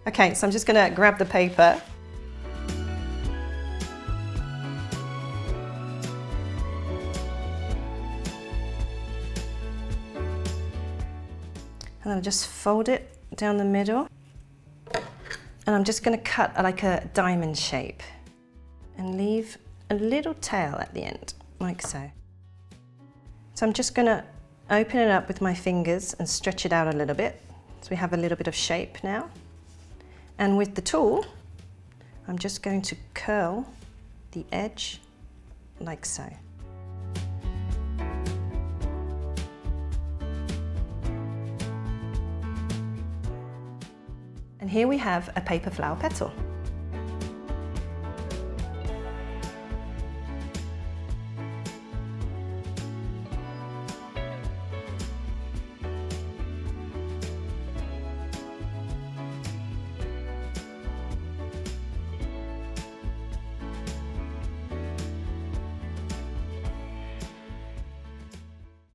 Okay, so I'm just going to grab the paper. And I'll just fold it down the middle. And I'm just going to cut like a diamond shape and leave a little tail at the end, like so. So I'm just going to open it up with my fingers and stretch it out a little bit. So we have a little bit of shape now. And with the tool, I'm just going to curl the edge like so. And here we have a paper flower petal.